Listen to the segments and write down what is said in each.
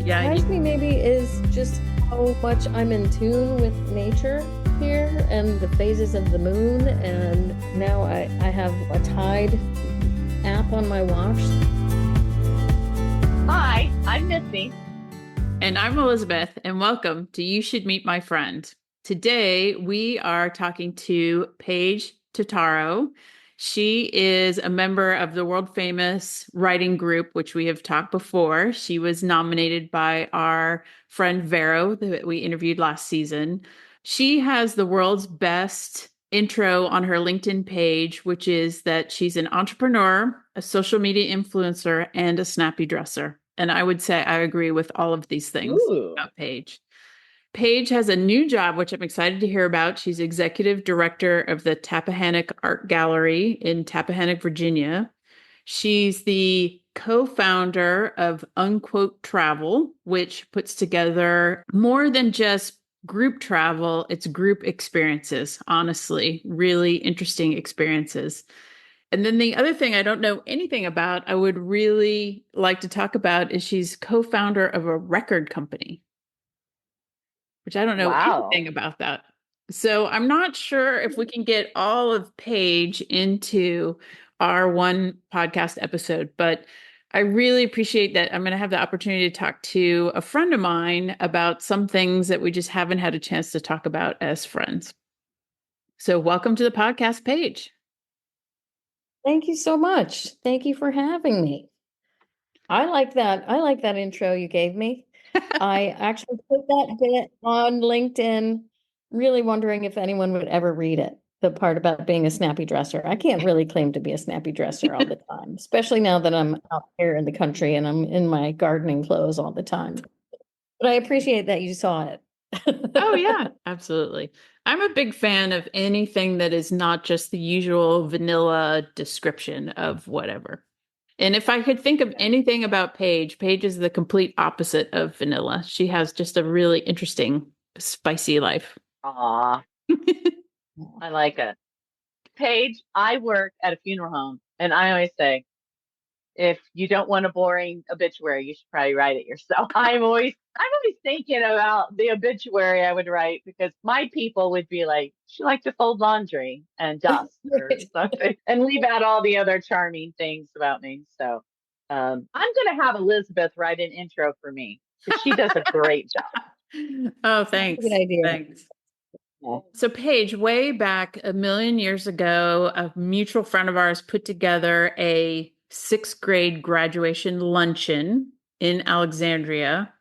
Yeah, Surprised me maybe is just how much I'm in tune with nature here and the phases of the moon. And now I have a tide app on my watch. Hi, I'm Missy. and I'm Elizabeth, and welcome to You Should Meet My Friend. Today, we are talking to Paige Totaro. She is a member of the world famous writing group, which we have talked before. She was nominated by our friend Vero that we interviewed last season. She has the world's best intro on her LinkedIn page, which is that she's an entrepreneur, a social media influencer, and a snappy dresser. And I would say I agree with all of these things Ooh. about Paige. Paige has a new job, which I'm excited to hear about. She's executive director of the Tappahannock Art Gallery in Tappahannock, Virginia. She's the co-founder of Unquote Travel, which puts together more than just group travel, it's group experiences, honestly, really interesting experiences. And then the other thing I don't know anything about, I would really like to talk about is she's co-founder of a record company, which I don't know Wow. anything about that. So I'm not sure if we can get all of Paige into our one podcast episode, but I really appreciate that I'm going to have the opportunity to talk to a friend of mine about some things that we just haven't had a chance to talk about as friends. So welcome to the podcast, Paige. Thank you so much. Thank you for having me. I like that. I like that intro you gave me. I actually put that bit on LinkedIn, really wondering if anyone would ever read it. The part about being a snappy dresser. I can't really claim to be a snappy dresser all the time, especially now that I'm out here in the country and I'm in my gardening clothes all the time. But I appreciate that you saw it. Oh, yeah, absolutely. I'm a big fan of anything that is not just the usual vanilla description of whatever. And if I could think of anything about Paige, Paige is the complete opposite of vanilla. She has just a really interesting, spicy life. Aw, I like it. Paige, I work at a funeral home, and I always say, if you don't want a boring obituary, you should probably write it yourself. I'm always thinking about the obituary I would write because my people would be like, she liked to fold laundry and dust or something, and leave out all the other charming things about me. So, I'm gonna have Elizabeth write an intro for me because she does a great job. Oh, That's a good thanks. idea. Thanks. So, Paige, way back a million years ago, a mutual friend of ours put together a sixth grade graduation luncheon in Alexandria.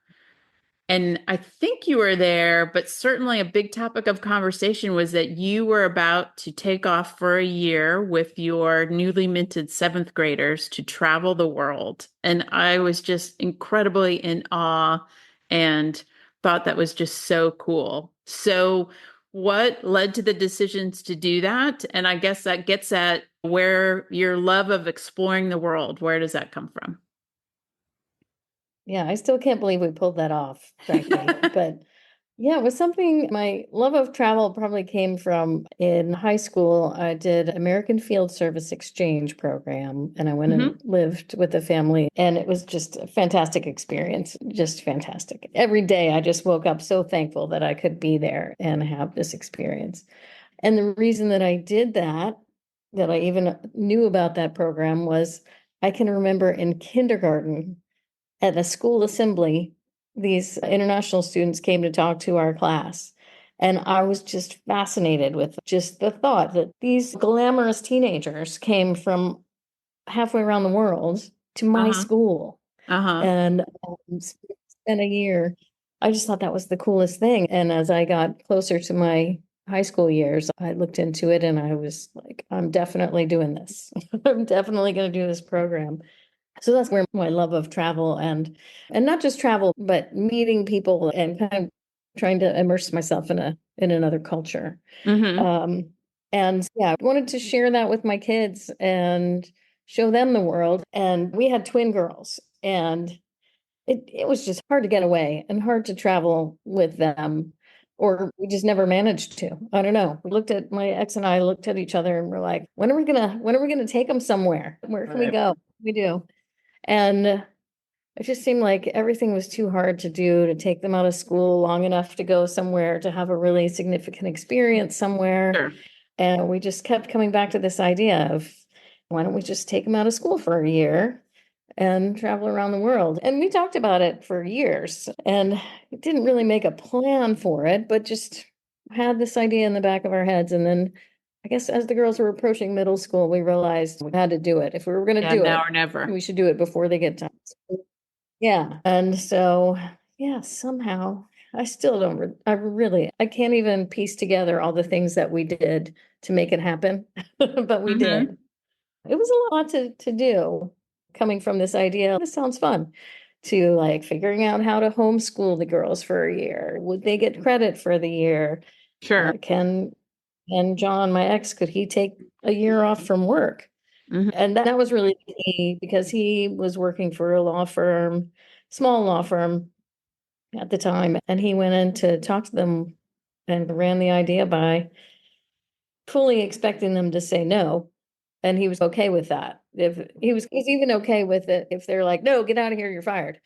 And I think you were there, but certainly a big topic of conversation was that you were about to take off for a year with your newly minted seventh graders to travel the world. And I was just incredibly in awe and thought that was just so cool. So, what led to the decisions to do that? And I guess that gets at where your love of exploring the world, where does that come from? Yeah, I still can't believe we pulled that off, frankly. But yeah, it was something my love of travel probably came from in high school. I did American Field Service Exchange program and I went Hmm. and lived with a family and it was just a fantastic experience, just fantastic. Every day I just woke up so thankful that I could be there and have this experience. And the reason that I did that, that I even knew about that program was I can remember in kindergarten at a school assembly, these international students came to talk to our class. And I was just fascinated with just the thought that these glamorous teenagers came from halfway around the world to my Uh-huh. school Uh-huh. and spent a year. I just thought that was the coolest thing. And as I got closer to my high school years, I looked into it and I was like, I'm definitely doing this. I'm definitely going to do this program. So that's where my love of travel and not just travel, but meeting people and kind of trying to immerse myself in another culture. Hmm. Um, and yeah, I wanted to share that with my kids and show them the world. And we had twin girls, and it was just hard to get away and hard to travel with them, or we just never managed to. I don't know. We looked at my ex and I looked at each other and we're like, when are we gonna take them somewhere? Where can we Right. go? We do. And It just seemed like everything was too hard to do, to take them out of school long enough to go somewhere, to have a really significant experience somewhere. Sure. And we just kept coming back to this idea of, why don't we just take them out of school for a year and travel around the world? And we talked about it for years and didn't really make a plan for it, but just had this idea in the back of our heads. And then I guess as the girls were approaching middle school, we realized we had to do it. If we were going to Yeah, do now it, or never. we should do it before they get to school. Yeah. And so, yeah, somehow I still don't, I can't even piece together all the things that we did to make it happen, but we did. It was a lot to do, coming from this idea. This sounds fun, to like figuring out how to homeschool the girls for a year. Would they get credit for the year? Sure. And John, my ex, could he take a year off from work? Mhm. And that was really key because he was working for a law firm, small law firm at the time. And he went in to talk to them and ran the idea by, fully expecting them to say no. And he was okay with that. If he's even okay with it if they're like, no, get out of here, you're fired.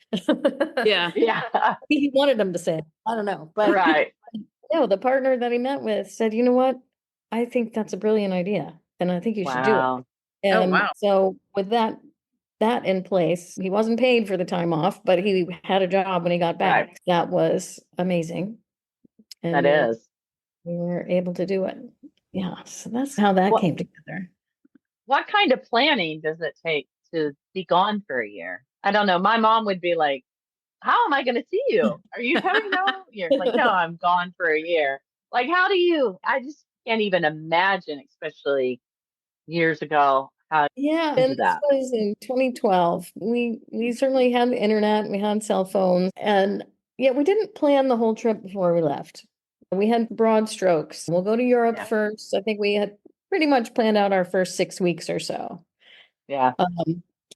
Yeah. Yeah. He wanted them to say it. I don't know. But Right. no, the partner that he met with said, you know what? I think that's a brilliant idea. And I think you should do it. Wow. Oh, And wow. so with that in place, he wasn't paid for the time off, but he had a job when he got back. Right. That was amazing. And That is. we were able to do it. Yeah. So that's how that What came together. what kind of planning does it take to be gone for a year? I don't know. My mom would be like, how am I going to see you? Are you coming home? You're like, no, I'm gone for a year. Like, how do you? I just can't even imagine, especially years ago, how Yeah, to and do this that. was in 2012. We certainly had the internet, we had cell phones, and yeah, we didn't plan the whole trip before we left. We had broad strokes. We'll go to Europe Yeah. first. I think we had pretty much planned out our first 6 weeks or so. Yeah.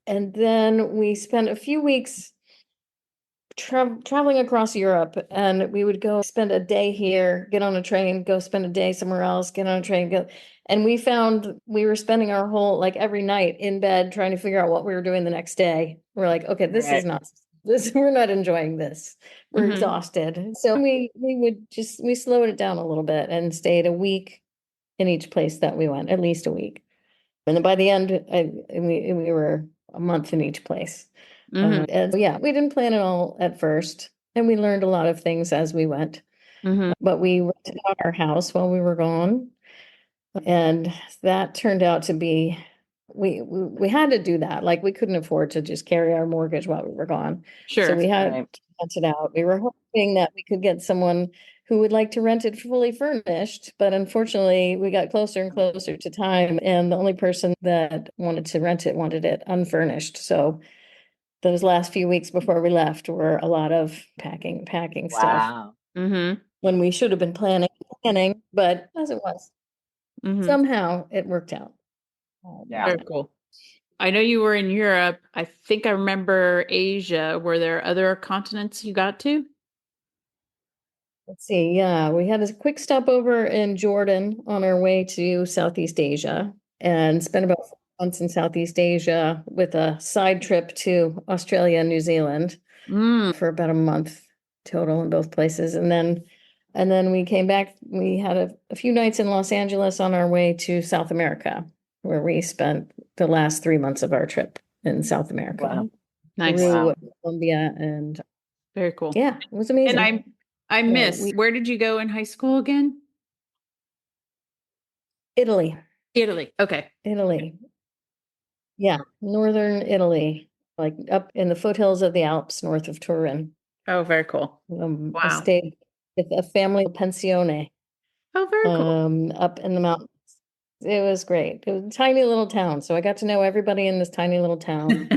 And then we spent a few weeks traveling across Europe, and we would go spend a day here, get on a train, go spend a day somewhere else, get on a train, go. And we found we were spending our whole, like every night in bed trying to figure out what we were doing the next day. We're like, okay, this is Right. not this, we're not enjoying this. We're Mhm. exhausted. So we slowed it down a little bit and stayed a week in each place that we went, at least a week. And then by the end, we were a month in each place. Mhm. And so, yeah, we didn't plan it all at first, and we learned a lot of things as we went. Mhm. But we rented out our house while we were gone, and that turned out to be, we had to do that. Like we couldn't afford to just carry our mortgage while we were gone, so Sure. we had Right. to rent it out. We were hoping that we could get someone who would like to rent it fully furnished, but unfortunately, we got closer and closer to time, and the only person that wanted to rent it wanted it unfurnished. So those last few weeks before we left were a lot of packing stuff Wow. Mhm. when we should have been planning, but as it was, Mhm. somehow it worked out. Yeah. Very cool. I know you were in Europe. I think I remember Asia. Were there other continents you got to? Let's see. Yeah, we had a quick stopover in Jordan on our way to Southeast Asia and spent about 4 months in Southeast Asia with a side trip to Australia and New Zealand Mm. for about a month total in both places. And then we came back. We had a few nights in Los Angeles on our way to South America, where we spent the last 3 months of our trip in South America, Wow. Nice. through Wow. Colombia, and Very cool. yeah, it was And amazing. I Yeah, miss, where did you go in high school again? Italy, Italy. Okay. Italy. Yeah, northern Italy, like up in the foothills of the Alps north of Turin. Oh, very cool. I Wow. stayed with a family pensione Oh, very cool. up in the mountains. It was great. It was a tiny little town, so I got to know everybody in this tiny little town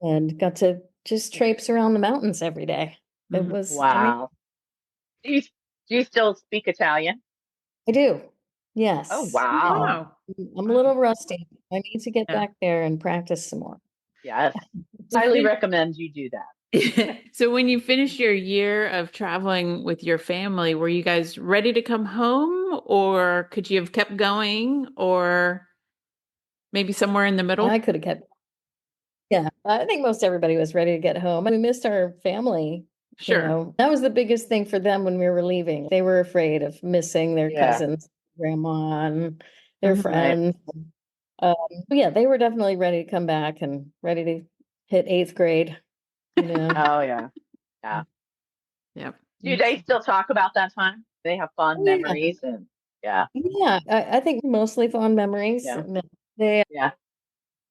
and got to just traipse around the mountains every day. It Mhm. was amazing. Wow. Do you do you still speak Italian? I do. Oh, Yes. wow. Wow. I'm a little rusty. I need to get Yeah. back there and practice some more. Yes. So Highly when, recommend you do that. so when you finished your year of traveling with your family, were you guys ready to come home, or could you have kept going, or maybe somewhere in the I middle? could have kept Yeah, I think most everybody was ready to get home. We missed our family. Sure. That was the biggest thing for them when we were leaving. They were afraid of missing their Yeah. cousins, grandma, and their Mhm. Right. friends. Um, but yeah, they were definitely ready to come back and ready to hit eighth grade. Oh yeah. Yeah. Yep. Do they still talk about that time? They have fond Oh, yeah. memories and yeah. Yeah, I think mostly fond memories. Yeah. And they, Yeah.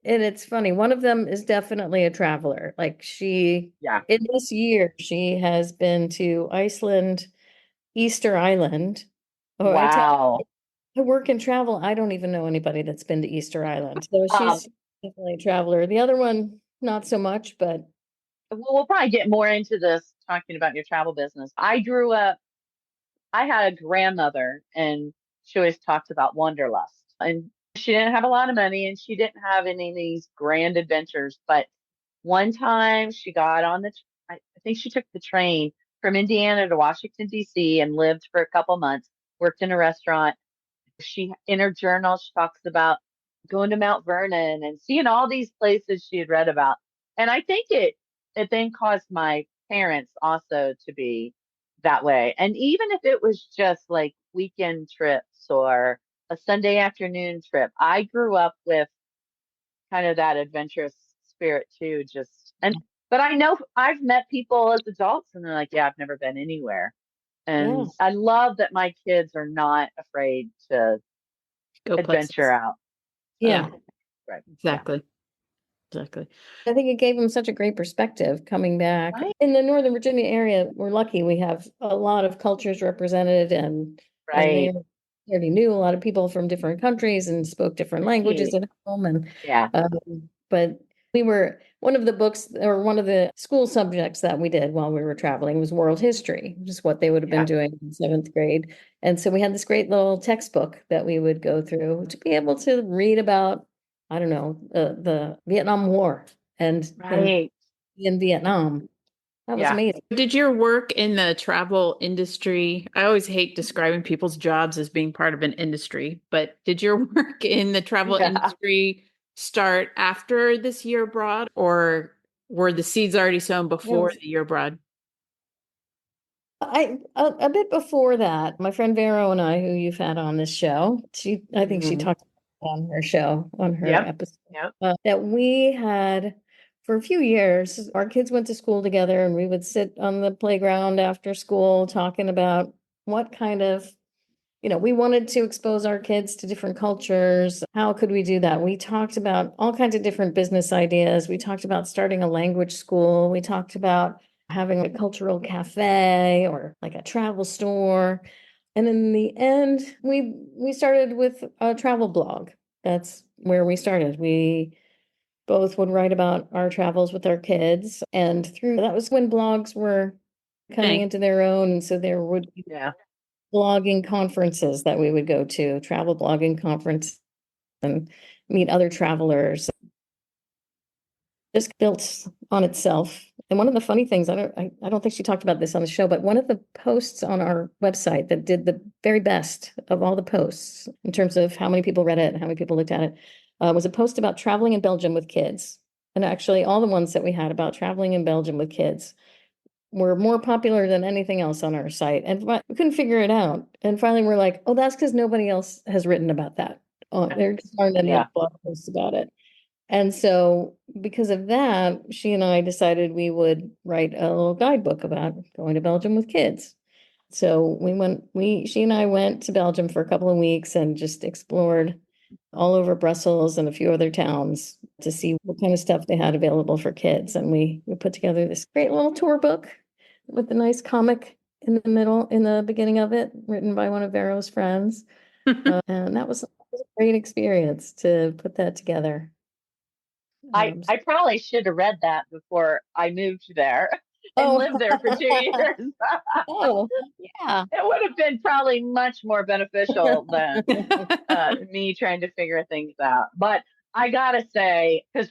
and it's funny, one of them is definitely a traveler. Like Yeah. in this year, she has been to Iceland, Easter Island. Oh, Wow. I work and travel. I don't even know anybody that's been to Easter Island. So Um, she's definitely a traveler. The other one, not so much, but well, we'll probably get more into this talking about your travel business. I grew up, I had a grandmother and she always talked about wanderlust. And she didn't have a lot of money and she didn't have any of these grand adventures. But one time she got on I think she took the train from Indiana to Washington, D.C. and lived for a couple months, worked in a restaurant. She, in her journal, she talks about going to Mount Vernon and seeing all these places she had read about. And I think it then caused my parents also to be that way. And even if it was just like weekend trips or a Sunday afternoon trip, I grew up with kind of that adventurous spirit too. But I know I've met people as adults and they're like, yeah, I've never been anywhere. yeah, And I love that my kids are not afraid to Go adventure places. out. Yeah, yeah. So, right. Yeah. exactly. Exactly. I think it gave them such a great perspective coming back. Right. In the Northern Virginia area, we're lucky we have a lot of cultures represented and they Right. already knew a lot of people from different countries and spoke different languages Right. at home. And Yeah. but we were one of the books or one of the school subjects that we did while we were traveling was world history, which is what they would have been Yeah. doing in seventh grade. And so we had this great little textbook that we would go through to be able to read about, I don't know, the Vietnam War and Right. in Vietnam. That was Yeah. amazing. Did your work in the travel industry? I always hate describing people's jobs as being part of an industry, but did your work in the travel Yeah. industry start after this year abroad, or were the seeds already sown Yeah. before the year abroad? A bit before that, my friend Vero and I, who you've had on this show, I think she Hmm. talked on her show, on her Yep. episode, Yep. that we had for a few years, our kids went to school together and we would sit on the playground after school talking about what kind of, we wanted to expose our kids to different cultures. How could we do that? We talked about all kinds of different business ideas. We talked about starting a language school. We talked about having a cultural cafe or like a travel store. And in the end, we started with a travel blog. That's where we started. We both would write about our travels with our kids. And through that was when blogs were coming Hey, into their own. And so there would be Yeah. blogging conferences that we would go to, travel blogging conference and meet other travelers. Just built on itself. And one of the funny things, I don't think she talked about this on the show, but one of the posts on our website that did the very best of all the posts in terms of how many people read it and how many people looked at it, was a post about traveling in Belgium with kids. And actually, all the ones that we had about traveling in Belgium with kids were more popular than anything else on our site. And we couldn't figure it out. And finally, we're like, oh, that's because nobody else has written about that. There just aren't any Yeah. other blog posts about it. And so, because of that, she and I decided we would write a little guidebook about going to Belgium with kids. So she and I went to Belgium for a couple of weeks and just explored all over Brussels and a few other towns to see what kind of stuff they had available for kids. And we put together this great little tour book with a nice comic in the middle, in the beginning of it, written by one of Vero's friends. And that was a great experience to put that together. I Um, I probably should have read that before I moved there and oh, lived there for 2 years. oh, yeah. It would have been probably much more beneficial than me trying to figure things out. But I gotta say, because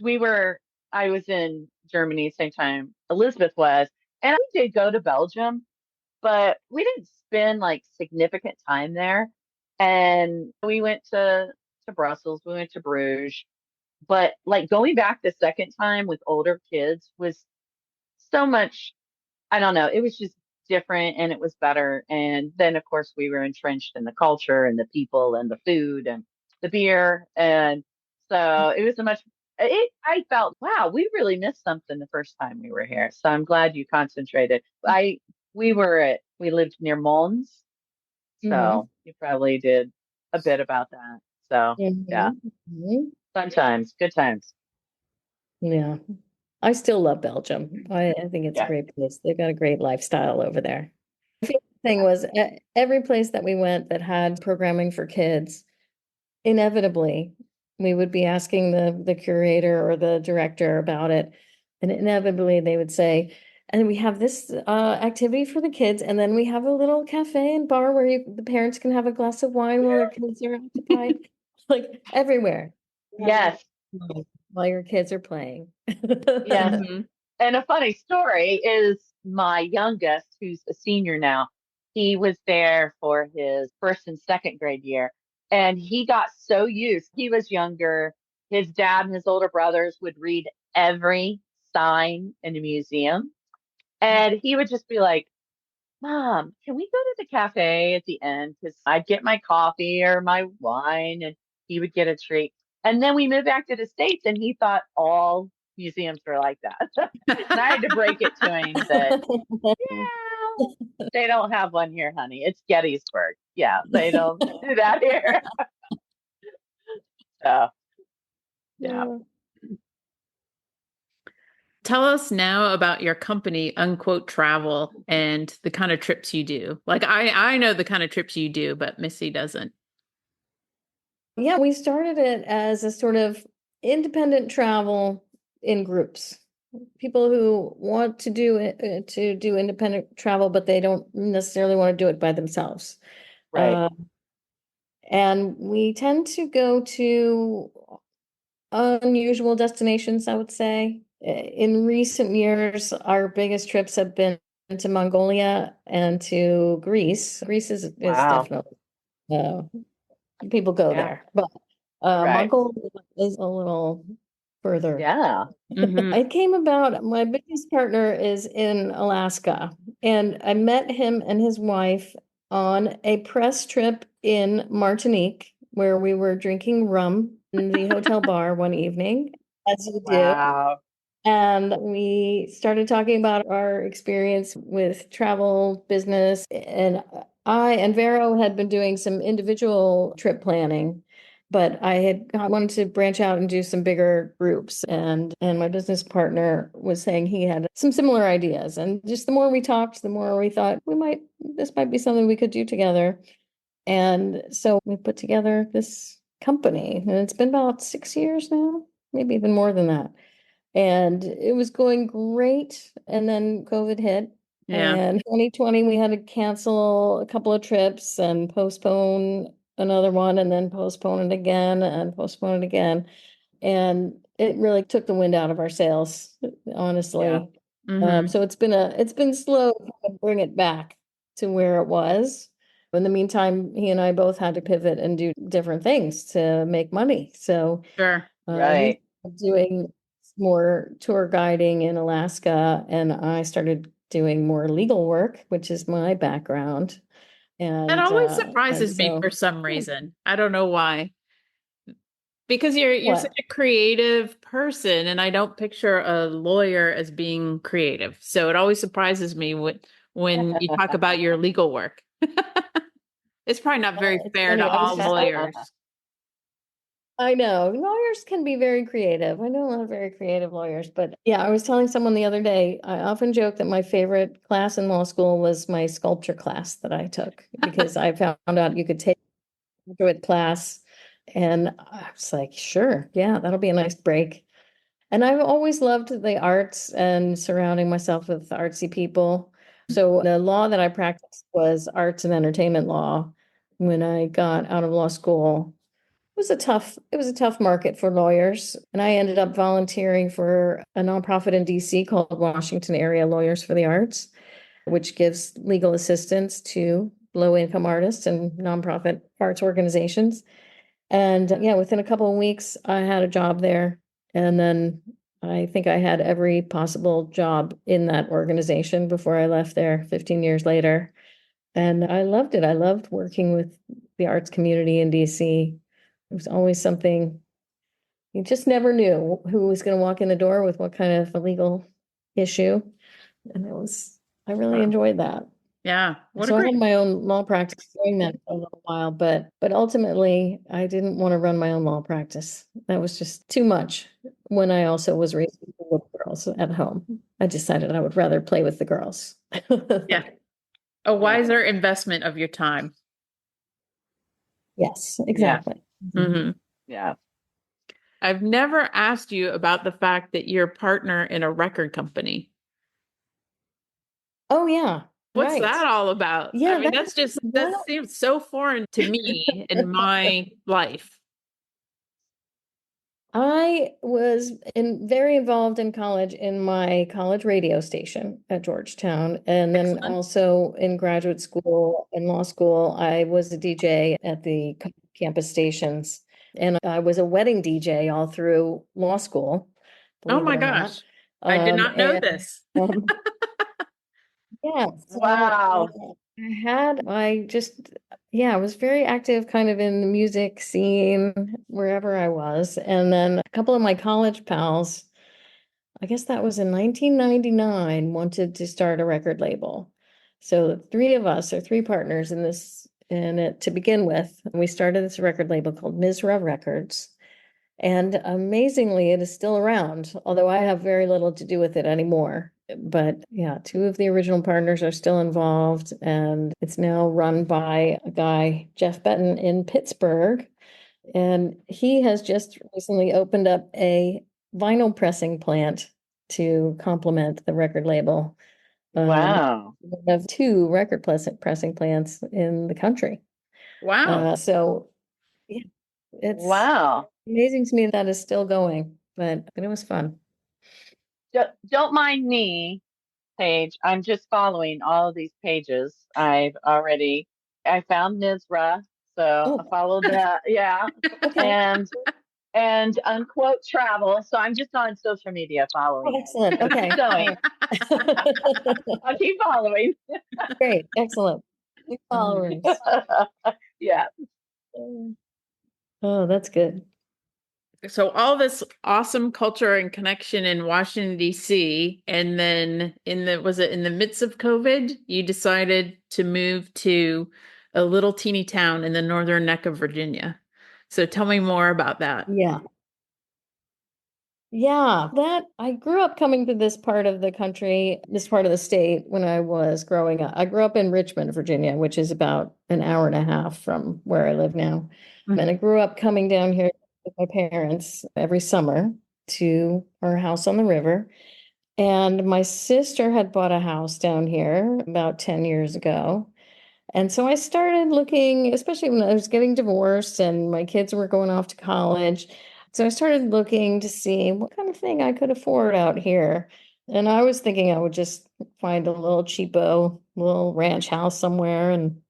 I was in Germany at the same time Elizabeth was, and I did go to Belgium, but we didn't spend like significant time there. And we went to Brussels, we went to Bruges, But like going back the second time with older kids was so much, I don't know, it was just different and it was better. And then of course we were entrenched in the culture and the people and the food and the beer. And so it was I felt, wow, we really missed something the first time we were here. So I'm glad you concentrated. We lived near Mons, Mhm. so you probably did a bit about that. So yeah, Mhm. Mhm. fun times, good times. Yeah. I still love Belgium. I think it's a Yeah. great place. They've got a great lifestyle over there. The favorite thing was every place that we went that had programming for kids, inevitably we would be asking the curator or the director about it, and inevitably they would say, and we have this activity for the kids, and then we have a little cafe and bar where the parents can have a glass of wine while their kids are occupied. Like everywhere, have a Yes. wine while your kids are playing. Yes. Hmm. And a funny story is my youngest, who's a senior now, he was there for his first and second grade year. And he got so used. He was younger. His dad and his older brothers would read every sign in the museum. And he would just be like, Mom, can we go to the cafe at the end? Because I'd get my coffee or my wine and he would get a treat. And then we moved back to the States and he thought all museums were like that. And I had to break it to him that, yeah, they don't have one here, honey. It's Gettysburg. Yeah, they don't do that here. So, yeah. Yeah. Tell us now about your company, Unquote Travel, and the kind of trips you do. Like I know the kind of trips you do, but Missy doesn't. Yeah, we started it as a sort of independent travel in groups. People who want to do independent travel, but they don't necessarily want to do it by themselves. Right. Uh, and we tend to go to unusual destinations, I would say. In recent years, our biggest trips have been to Mongolia and to Greece. Greece is Wow. definitely uh, people go Yeah. there, but Right. Mongolia is a little further. Yeah. Hmm. It came about, my business partner is in Alaska, and I met him and his wife on a press trip in Martinique, where we were drinking rum in the hotel bar one evening, as you do. Wow. And we started talking about our experience with travel business. And I and Vero had been doing some individual trip planning, but I wanted to branch out and do some bigger groups. And my business partner was saying he had some similar ideas. And just the more we talked, the more we thought this might be something we could do together. And so we put together this company, and it's been about 6 years now, maybe even more than that. And it was going great. And then COVID hit. Yeah. And 2020, we had to cancel a couple of trips and postpone another one, and then postpone it again and postpone it again. And it really took the wind out of our sails, Yeah. honestly. Hmm. So it's been slow to bring it back to where it was. In the meantime, he and I both had to pivot and do different things to make money. So Sure. he's Right. doing more tour guiding in Alaska, and I started doing more legal work, which is my background. That always And surprises me so, for some reason. I don't know why. Because you're such what? a creative person, and I don't picture a lawyer as being creative. So it always surprises me when you talk about your legal work. It's probably not very It's fair to funny. all lawyers. I know lawyers can be very creative. I know a lot of very creative lawyers, but yeah, I was telling someone the other day, I often joke that my favorite class in law school was my sculpture class that I took, because I found out you could take a graduate class, and I was like, sure, yeah, that'll be a nice break. And I've always loved the arts and surrounding myself with artsy people. So the law that I practiced was arts and entertainment law when I got out of law school. It was a tough market for lawyers. And I ended up volunteering for a nonprofit in DC called Washington Area Lawyers for the Arts, which gives legal assistance to low income artists and nonprofit arts organizations. And yeah, within a couple of weeks, I had a job there. And then I think I had every possible job in that organization before I left there 15 years later. And I loved it. I loved working with the arts community in DC. It was always something you just never knew who was going to walk in the door with what kind of a legal issue. And I really Wow. enjoyed that. Yeah. What a So I great. had my own law practice doing that for a little while, but ultimately I didn't want to run my own law practice. That was just too much when I also was raising little girls at home. I decided I would rather play with the girls. Yeah. A Yeah. wiser investment of your time. Yes, Yeah. exactly. Hmm. Yeah. I've never asked you about the fact that you're a partner in a record company. Oh yeah, What's right. that all about? I Yeah, mean, that well, seems so foreign to me in my life. I was very involved in college in my college radio station at Georgetown, and then Excellent. also in graduate school and law school, I was a DJ at the campus stations, and I was a wedding DJ all through law school, Oh believe it my or not. gosh. I did not know And this. um, yeah, so Wow. I just, yeah, I was very active kind of in the music scene wherever I was. And then a couple of my college pals, I guess that was in 1999, wanted to start a record label. So the three of us are three partners in this, and to begin with, we started this record label called Misra Records. And amazingly, it is still around, although I have very little to do with it anymore. But yeah, two of the original partners are still involved, and it's now run by a guy, Jeff Benton, in Pittsburgh. And he has just recently opened up a vinyl pressing plant to complement the record label. Wow. We have two record pressing plants in the country. Wow. So yeah, it's Wow. amazing to me that is still going, but it was fun. Don't mind me, Paige. I'm just following all of these pages. I found Nizra, so I Oh, followed that. Yeah. okay. And unquote travel. So I'm just on social media Oh, following. excellent. So keep Okay. going. All right. I'll keep following. Great. Excellent. New followers. Yeah. Oh, that's good. So all this awesome culture and connection in Washington, D.C., and then was it in the midst of COVID, you decided to move to a little teeny town in the northern neck of Virginia. So tell me more about that. Yeah. Yeah, that I grew up coming to this part of the country, this part of the state when I was growing up. I grew up in Richmond, Virginia, which is about an hour and a half from where I live now. And I grew up coming down here with my parents every summer to our house on the river. And my sister had bought a house down here about 10 years ago. And so I started looking, especially when I was getting divorced and my kids were going off to college. So I started looking to see what kind of thing I could afford out here. And I was thinking I would just find a little cheapo little ranch house somewhere and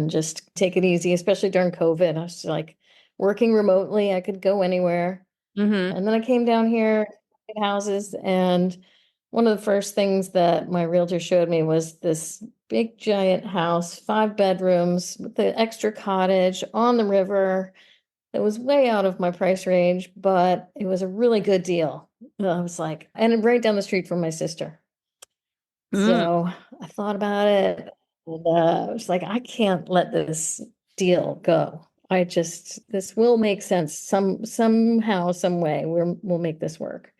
just take it easy, especially during COVID. I was like working remotely, I could go anywhere. Mm-hmm. And then I came down here at houses, and one of the first things that my realtor showed me was this big giant house, 5 bedrooms with the extra cottage on the river. It was way out of my price range, but it was a really good deal. I was like, and right down the street from my sister. Mm. So I thought about it, and I was like, I can't let this deal go. This will make sense somehow, some way. We'll make this work.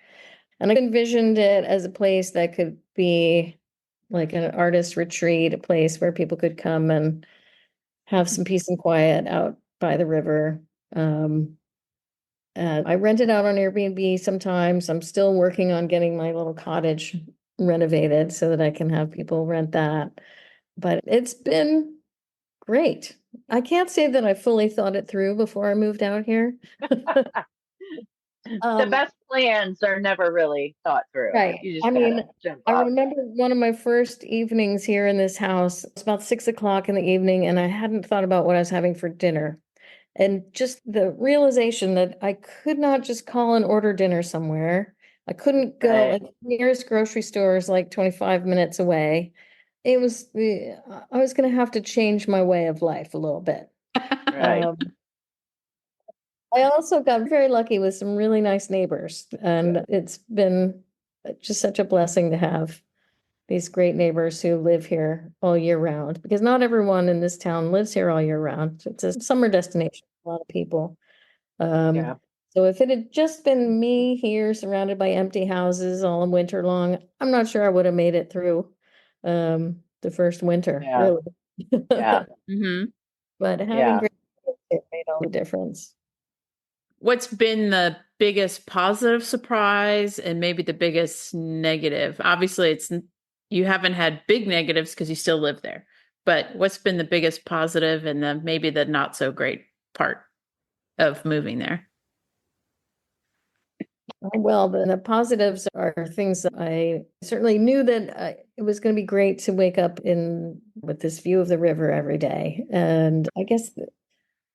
And I envisioned it as a place that could be like an artist retreat, a place where people could come and have some peace and quiet out by the river. Um, I rent it out on Airbnb sometimes. I'm still working on getting my little cottage renovated so that I can have people rent that. But it's been great. I can't say that I fully thought it through before I moved out here. The Um, best plans are never really thought through. right. You I just mean, gotta jump I off. remember one of my first evenings here in this house. It was about 6 o'clock in the evening, and I hadn't thought about what I was having for dinner. And just the realization that I could not just call and order dinner somewhere. I couldn't go, Right. like, nearest grocery store is like 25 minutes away. I was going to have to change my way of life a little bit. Right. I also got very lucky with some really nice neighbors, and it's been just such a blessing to have these great neighbors who live here all year round, because not everyone in this town lives here all year round. It's a summer destination for a lot of people. Yeah. So if it had just been me here surrounded by empty houses all winter long, I'm not sure I would have made it through the first winter, Yeah. really. Yeah. Hmm. But having Yeah. great neighbors, it made all the difference. What's been the biggest positive surprise and maybe the biggest negative? Obviously, you haven't had big negatives because you still live there. But what's been the biggest positive and the maybe the not so great part of moving there? Well, the positives are things that I certainly knew that it was going to be great to wake up in with this view of the river every day. And I guess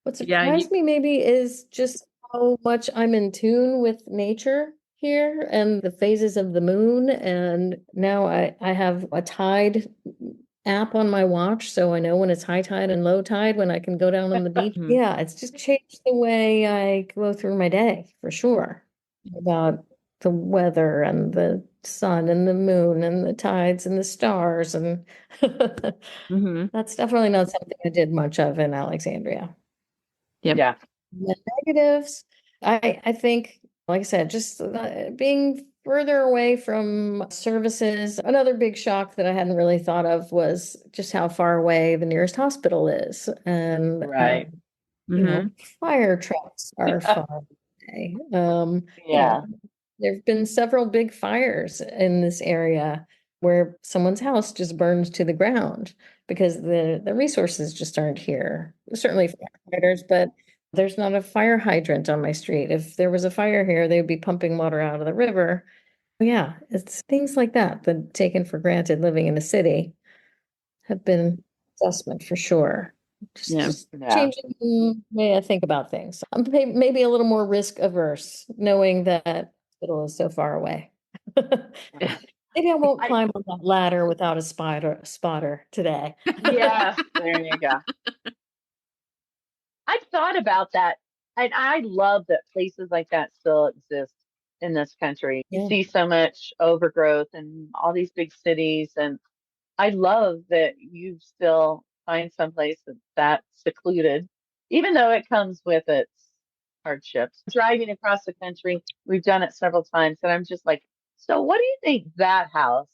what Yeah, surprised me maybe is just how much I'm in tune with nature here and the phases of the moon. And now I have a tide app on my watch, so I know when it's high tide and low tide when I can go down on the beach. Mhm. Yeah, it's just changed the way I go through my day for sure. About the weather and the sun and the moon and the tides and the stars and Mhm. that's definitely not something I did much of in Alexandria. Yep. Yeah. The negatives, I think, like I said, just being further away from services. Another big shock that I hadn't really thought of was just how far away the nearest hospital is. And, Right. Mhm. fire trucks are far away. Yeah. There have been several big fires in this area where someone's house just burns to the ground because the resources just aren't here. Certainly firefighters, but there's not a fire hydrant on my street. If there was a fire here, they would be pumping water out of the river. Yeah, it's things like that that taken for granted living in a city have been adjustment for sure. Just Yeah. just Yeah. changing the way I think about things. I'm maybe a little more risk averse, knowing that hospital is so far away. Maybe I won't I climb on that ladder without a spotter today. Yes, there you go. I've thought about that. And I love that places like that still exist in this country. You Yeah. see so much overgrowth and all these big cities. And I love that you still find someplace that's that secluded, even though it comes with its hardships. Driving across the country, we've done it several times. And I'm just like, so what do you think that house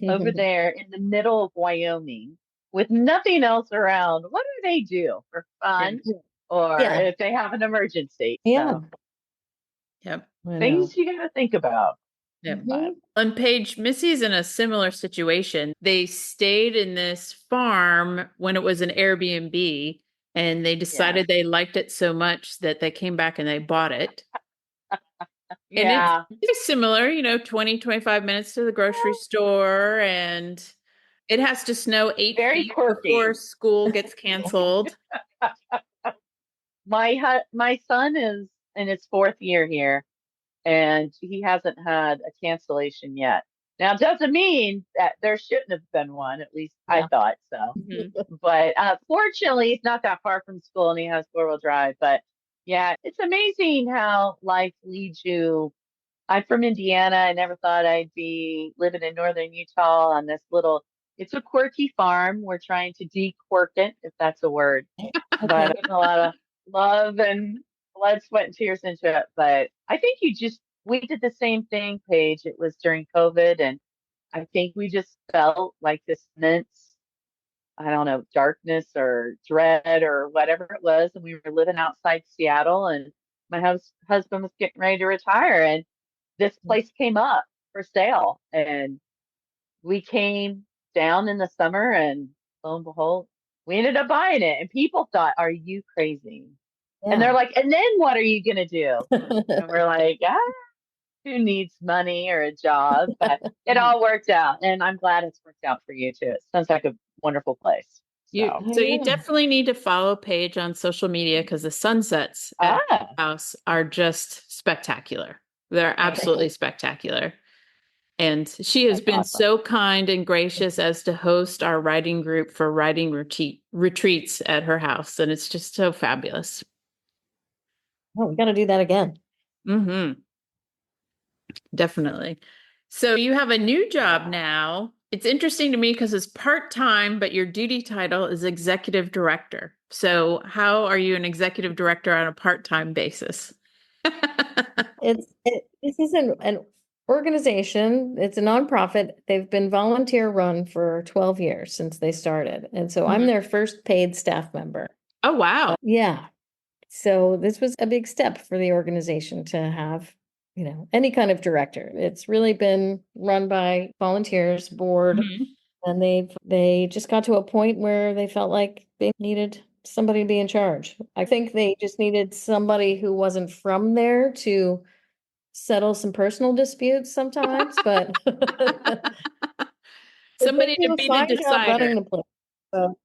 over there in the middle of Wyoming with nothing else around, what do they do for Yeah. fun or Yeah, if they have an emergency? yeah, So Yep. I know. things you got to think about. Yep. Mhm. On Paige, Missy's in a similar situation. They stayed in this farm when it was an Airbnb, and they Yeah. decided they liked it so much that they came back and they bought it. And Yeah. it's similar, 20, 25 minutes to the grocery store, and it has to snow eight Very feet before quirky. school gets canceled. My son is in his fourth year here and he hasn't had a cancellation yet. Now, it doesn't mean that there shouldn't have been one, at least I Yeah. thought so. Mhm. But fortunately, it's not that far from school and he has four-wheel drive. But yeah, it's amazing how life leads you. I'm from Indiana. I never thought I'd be living in northern Utah on this little, it's a quirky farm. We're trying to de-quirk it, if that's a word, Okay. but a lot of love and blood, sweat, and tears into it. But I think we did the same thing, Paige. It was during COVID, and I think we just felt like this immense, I don't know, darkness or dread or whatever it was. And we were living outside Seattle, and my husband was getting ready to retire, and this place came up for sale. And we came down in the summer and lo and behold, we ended up buying it. And people thought, are you crazy? And they're Yeah. like, and then what are you going to do? And we're like, who needs money or a job? But it all worked out. And I'm glad it's worked out for you too. It sounds like a wonderful place. You So, so you definitely need to follow Paige on social media because the sunsets at her ah, house are just spectacular. They're absolutely spectacular. And she has that's been awesome. so kind and gracious as to host our writing group for writing retreats at her house. And it's just so fabulous. Oh, we got to do that again. Hmm. Definitely. So you have a new job Yeah. now. It's interesting to me because it's part-time, but your duty title is executive director. So how are you an executive director on a part-time basis? This is an organization. It's a nonprofit. They've been volunteer run for 12 years since they started. And so I'm Mhm. their first paid staff member. Oh, wow. Yeah. So this was a big step for the organization to have, any kind of director. It's really been run by volunteers, board, Mhm. and they just got to a point where they felt like they needed somebody to be in charge. I think they just needed somebody who wasn't from there to settle some personal disputes sometimes, but they Somebody to do a be the fine job decider. running the place. So,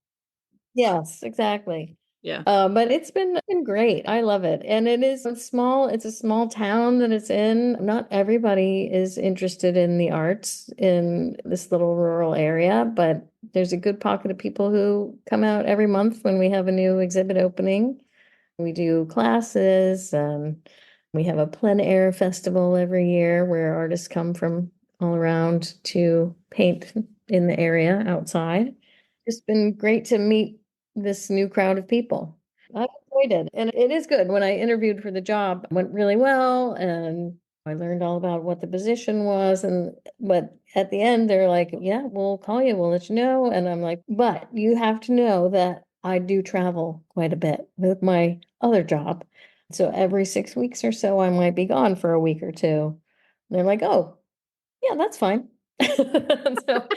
yes, exactly. Yeah. But it's been great. I love it. And it's a small town that it's in. Not everybody is interested in the arts in this little rural area, but there's a good pocket of people who come out every month when we have a new exhibit opening. We do classes. We have a plein air festival every year where artists come from all around to paint in the area outside. It's been great to meet this new crowd of people. I enjoyed it. And it is good. When I interviewed for the job, it went really well. And I learned all about what the position was. But at the end, they're like, yeah, we'll call you, we'll let you know. And I'm like, but you have to know that I do travel quite a bit with my other job. So every 6 weeks or so, I might be gone for a week or two. They're like, oh, yeah, that's fine. So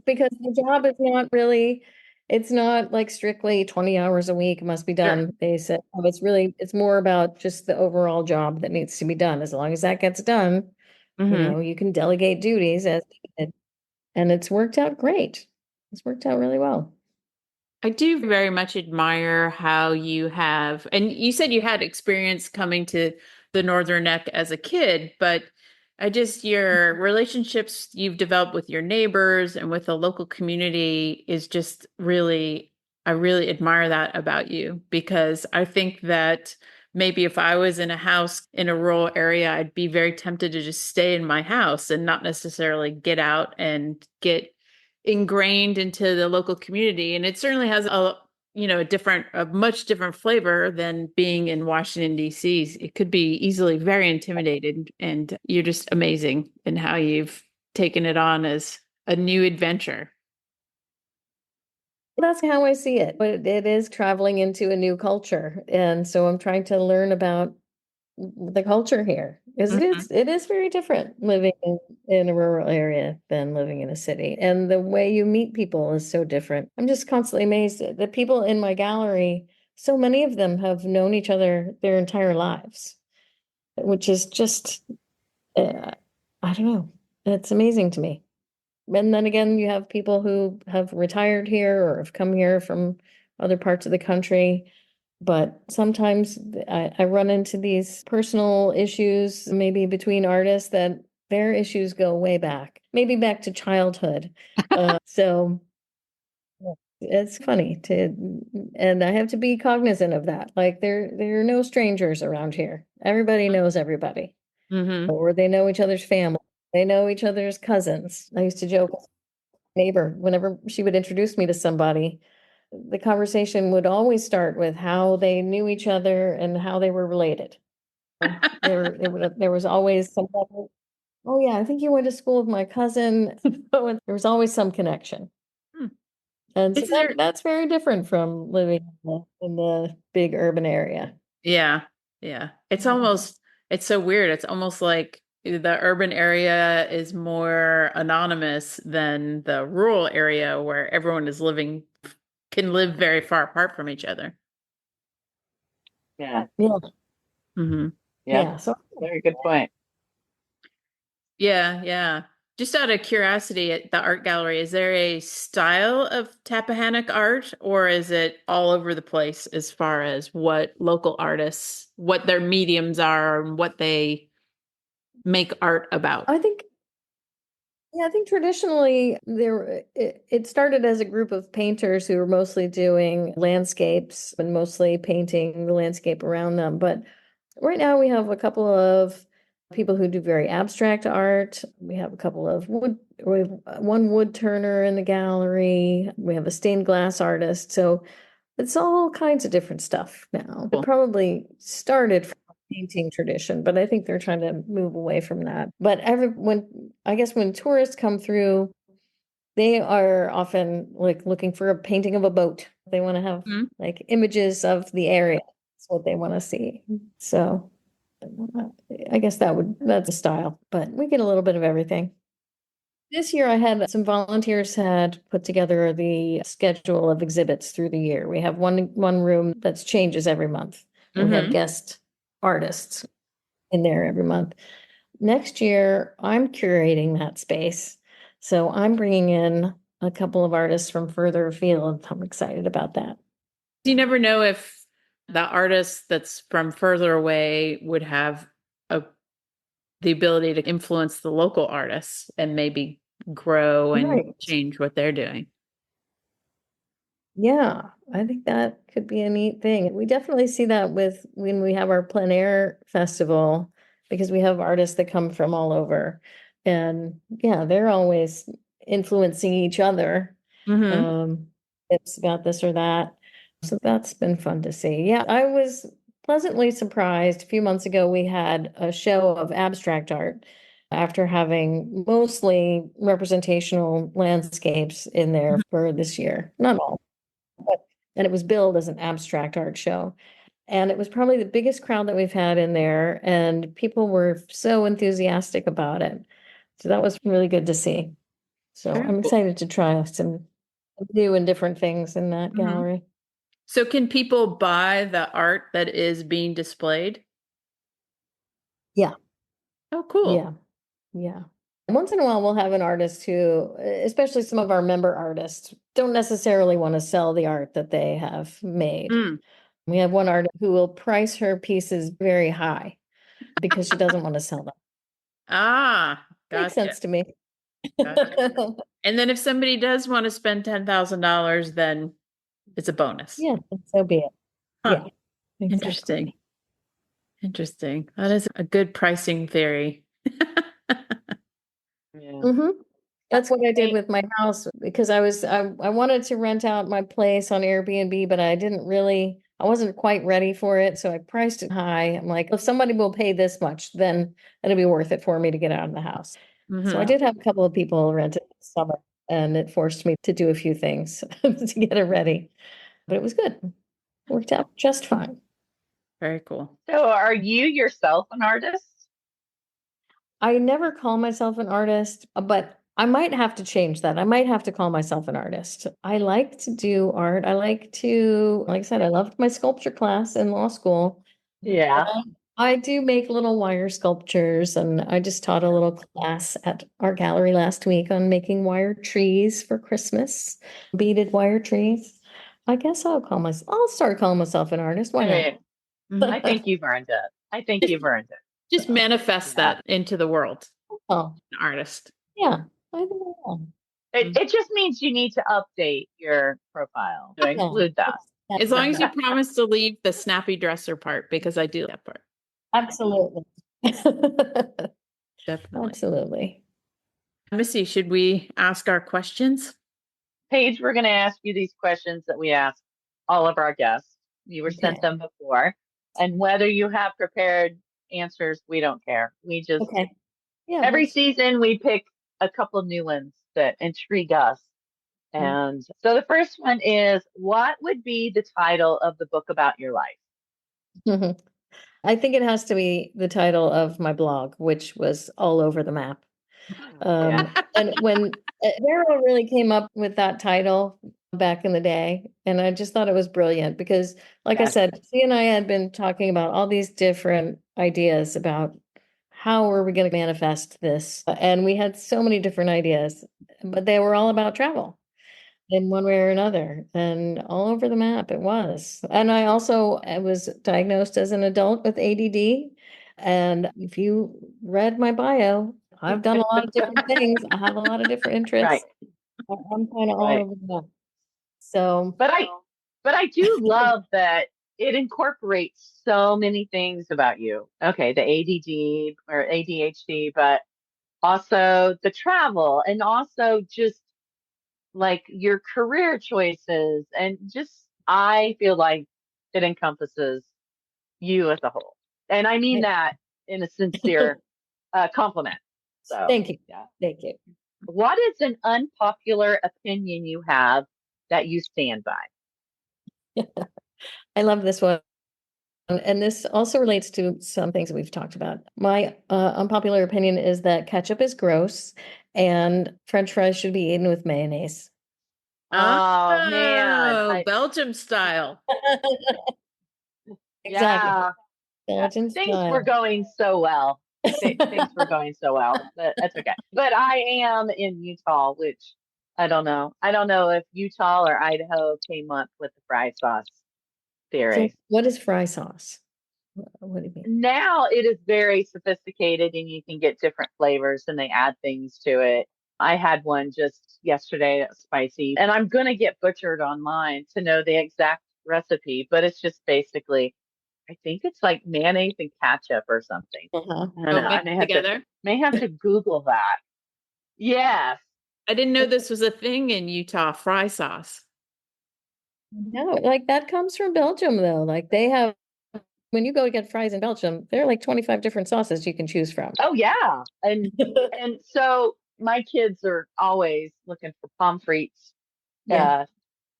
because the job is not really, it's not like strictly 20 hours a week must be Sure. done. They said, oh, it's more about just the overall job that needs to be done. As long as that gets done, Hmm. you can delegate duties as needed. And it's worked out great. It's worked out really well. I do very much admire how you have, and you said you had experience coming to the Northern Neck as a kid, but your relationships you've developed with your neighbors and with the local community is just really, I really admire that about you because I think that maybe if I was in a house in a rural area, I'd be very tempted to just stay in my house and not necessarily get out and get ingrained into the local community. And it certainly has a much different flavor than being in Washington, D.C. It could be easily very intimidated. And you're just amazing in how you've taken it on as a new adventure. That's how I see it. But it is traveling into a new culture. And so I'm trying to learn about the culture here. Because Mhm. it is very different living in a rural area than living in a city. And the way you meet people is so different. I'm just constantly amazed at the people in my gallery, so many of them have known each other their entire lives, which is just, uh, I don't know. It's amazing to me. And then again, you have people who have retired here or have come here from other parts of the country. But sometimes I run into these personal issues, maybe between artists, that their issues go way back, maybe back to childhood. So it's funny and I have to be cognizant of that. Like there are no strangers around here. Everybody knows everybody, Hmm. or they know each other's family. They know each other's cousins. I used to joke with my neighbor whenever she would introduce me to somebody, the conversation would always start with how they knew each other and how they were related. So there was always somebody, oh yeah, I think you went to school with my cousin. So there was always some connection. And so Is there, that's very different from living in the big urban area. yeah, yeah. Yeah. It's so weird. It's almost like the urban area is more anonymous than the rural area where everyone can live very far apart from each other. Yeah. Yeah. Hmm. Yep. Yeah. So Very good point. Yeah, yeah. Just out of curiosity, at the art gallery, is there a style of Tappahannock art, or is it all over the place as far as what local artists, what their mediums are, and what they make art about? I think, yeah, I think traditionally it started as a group of painters who were mostly doing landscapes and mostly painting the landscape around them. But right now we have a couple of people who do very abstract art. We have a couple of we have one wood turner in the gallery. We have a stained glass artist. So it's all kinds of different stuff now. It Cool. probably started from a painting tradition, but I think they're trying to move away from that. But I guess when tourists come through, they are often like looking for a painting of a boat. They want to have Mhm. like images of the area. That's what they want to see. So I guess that's a style, but we get a little bit of everything. This year I had some volunteers had put together the schedule of exhibits through the year. We have one room that changes every month. And we have Mhm. guest artists in there every month. Next year, I'm curating that space. So I'm bringing in a couple of artists from further afield. I'm excited about that. You never know if the artist that's from further away would have a, the ability to influence the local artists and maybe grow and Right. change what they're doing. Yeah, I think that could be a neat thing. We definitely see that with when we have our plein air festival, because we have artists that come from all over. And yeah, they're always influencing each other. Mm-hmm. Um, it's about this or that. So that's been fun to see. Yeah, I was pleasantly surprised. A few months ago, we had a show of abstract art after having mostly representational landscapes in there for this year. Not all, but, and it was billed as an abstract art show. And it was probably the biggest crowd that we've had in there, and people were so enthusiastic about it. So that was really good to see. So Very I'm cool. excited to try some new and different things in that Mm-hmm. gallery. So can people buy the art that is being displayed? Yeah, Oh, cool. yeah, yeah. Once in a while, we'll have an artist who, especially some of our member artists, don't necessarily want to sell the art that they have made. Mm. We have one artist who will price her pieces very high because she doesn't want to sell them. Ah, Makes gotcha. sense to me. Gotcha. And then if somebody does want to spend $10,000, then it's a bonus. Yeah, so be it. Huh. Yeah, exactly. Interesting. Interesting. That is a good pricing theory. Yeah. Hmm. That's what I did Hey, with my house because I wanted to rent out my place on Airbnb, but I wasn't quite ready for it. So I priced it high. I'm like, if somebody will pay this much, then it'll be worth it for me to get out of the house. So I Hmm. did have a couple of people rent it this summer, and it forced me to do a few things to get it ready. But it was good. Worked out just fine. Very cool. so are you yourself an artist? I never call myself an artist, but I might have to change that. I might have to call myself an artist. I like to do art. Like I said, I loved my sculpture class in law school. Yeah. I do make little wire sculptures, and I just taught a little class at our gallery last week on making wire trees for Christmas, beaded wire trees. I guess I'll start calling myself an artist. Why I not? mean, Mhm. I think you've earned it. I think Just, you've earned it. just manifest Yeah. that into the world, Oh, an artist. yeah. I think I will. It just means you need to update your profile to Yeah. include that. As long as you promise to leave the snappy dresser part, because I do that part. Absolutely. Definitely. Absolutely. Missy, should we ask our questions? Paige, we're going to ask you these questions that we ask all of our guests. You were Okay. sent them before. And whether you have prepared answers, we don't care. We just, Okay. Yeah, every season, we pick a couple new ones that intrigue us. And so the first one is, what would be the title of the book about your life? I think it has to be the title of my blog, which was all over the map. Yeah. And when Daryl really came up with that title back in the day, and I just thought it was brilliant because, like I Yes. said, she and I had been talking about all these different ideas about how are we going to manifest this? And we had so many different ideas, but they were all about travel in one way or another, and all over the map it was. And I was diagnosed as an adult with ADD. And if you read my bio, I've done a lot of different things. I have a lot of different Right, interests. I'm kind of all right. over the map. So, But I do love that it incorporates so many things about you. Okay, the ADD or ADHD, but also the travel and also just like your career choices and just I feel like it encompasses you as a whole. And I mean I- that in a sincere compliment. So, thank you. yeah. Thank you. What is an unpopular opinion you have that you stand by? I love this one. And this also relates to some things that we've talked about. My unpopular opinion is that ketchup is gross and French fries should be eaten with mayonnaise. Oh man, Oh, Belgium style. Exactly. yeah, Belgian things were style. going so well. Things were going so well, but that's okay. But I am in Utah, which I don't know. I don't know if Utah or Idaho came up with the fry sauce So theory. what is fry sauce? What do you mean? Now it is very sophisticated and you can get different flavors and they add things to it. I had one just yesterday that's spicy, and I'm going to get butchered online to know the exact recipe, but it's just basically, I think it's like mayonnaise and ketchup or something. Uh-huh. I don't Oh, know. I mixed together. may have to Google that. Yes. I didn't know this was a thing in Utah, fry sauce. No, like that comes from Belgium though. Like they have, when you go to get fries in Belgium, there are like 25 different sauces you can choose from. Oh yeah. And so my kids are always looking for pommes frites. Yeah. Uh,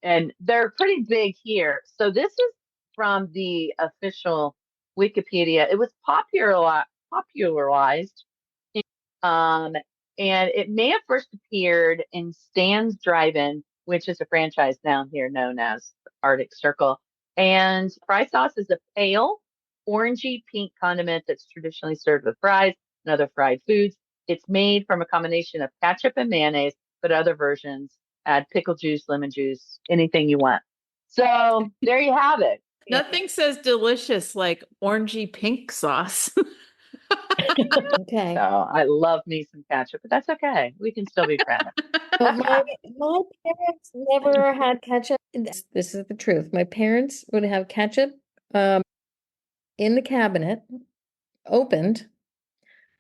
and they're pretty big here. So this is from the official Wikipedia. It was popularized, um, and it may have first appeared in Stan's Drive-In, which is a franchise down here known as Arctic Circle. And fry sauce is a pale, orangey pink condiment that's traditionally served with fries and other fried foods. It's made from a combination of ketchup and mayonnaise, but other versions add pickle juice, lemon juice, anything you want. So there you have it. Nothing says delicious like orangey pink sauce. Okay. So I love me some ketchup, but that's okay. We can still be friends. But my parents never had ketchup. This is the truth. My parents would have ketchup um in the cabinet, opened.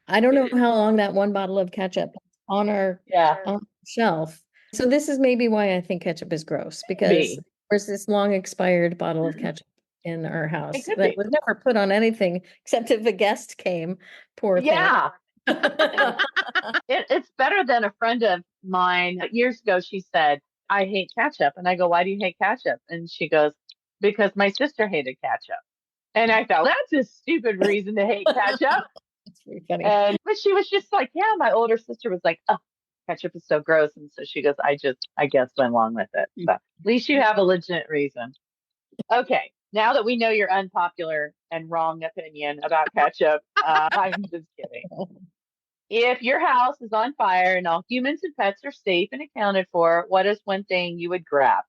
I don't know how long that one bottle of ketchup on our Yeah, on our shelf. So this is maybe why I think ketchup is gross, because maybe. there's this long expired bottle of ketchup in our It house could that be. was never put on anything except if a guest came, poor thing. Yeah. It's better than a friend of mine years ago. She said, I hate ketchup. And I go, why do you hate ketchup? And she goes, because my sister hated ketchup. And I thought, that's a stupid reason to hate ketchup. It's pretty funny. But she was just like, yeah, my older sister was like, oh, ketchup is so gross. And so she goes, I guess went along with it. So at least you have a legit reason. Okay. Now that we know your unpopular and wrong opinion about ketchup, I'm just kidding. If your house is on fire and all humans and pets are safe and accounted for, what is one thing you would grab?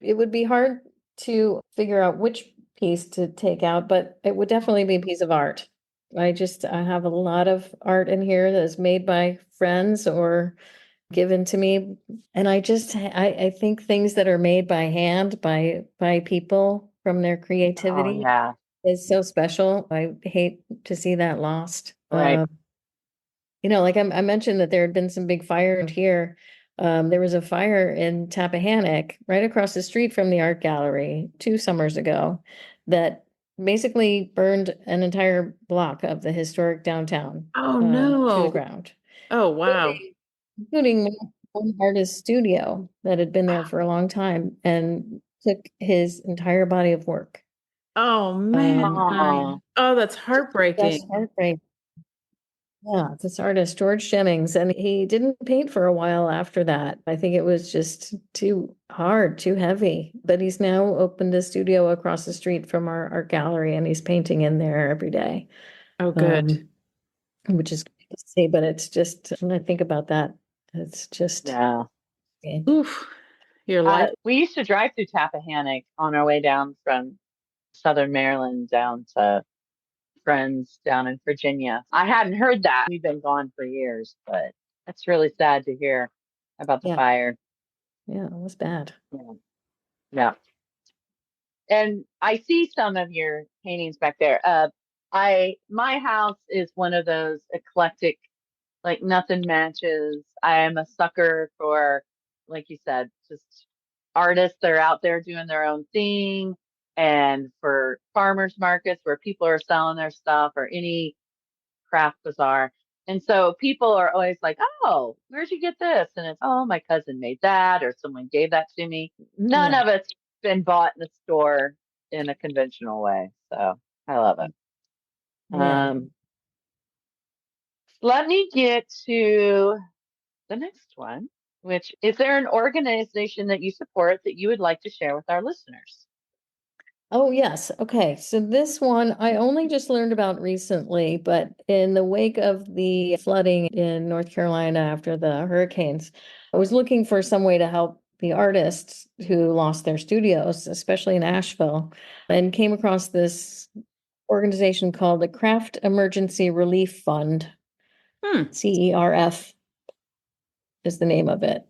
It would be hard to figure out which piece to take out, but it would definitely be a piece of art. I have a lot of art in here that is made by friends or given to me. And I think things that are made by hand by people from their Oh, creativity yeah. is so special. I hate to see that lost. Right. Like I mentioned that there had been some big fire here. There was a fire in Tappahannock right across the street from the art gallery 2 summers ago that basically burned an entire block of the historic downtown Oh to the no. ground, Oh wow. including one artist's studio that had been there for a long time and took his entire body of work. Oh man. Oh, Oh, that's Just heartbreaking. heartbreaking. Yeah, this artist, George Jennings, and he didn't paint for a while after that. I think it was just too hard, too heavy. But he's now opened a studio across the street from our gallery and he's painting in there every day. Oh, good. Which is great to see, but it's just, when I think about that, it's just, Yeah. Oof. Your life. We used to drive through Tappahannock on our way down from Southern Maryland down to friends down in Virginia. I hadn't heard that. We've been gone for years, but that's really sad to hear about the yeah, fire. it was bad. Yeah. Yeah. And I see some of your paintings back there. My house is one of those eclectic, like nothing matches. I am a sucker for, like you said, just artists that are out there doing their own thing, and for farmers markets where people are selling their stuff, or any craft bazaar. And so people are always like, "Oh, where'd you get this?" And it's, "Oh, my cousin made that, or someone gave that to me." None Yeah, of it's been bought in the store in a conventional way. So I love it. yeah. Let me get to the next one, which is there an organization that you support that you would like to share with our listeners? Oh, yes. Okay. So this one I only just learned about recently, but in the wake of the flooding in North Carolina after the hurricanes, I was looking for some way to help the artists who lost their studios, especially in Asheville, and came across this organization called the Craft Emergency Relief Fund. Hmm. CERF is the name of it.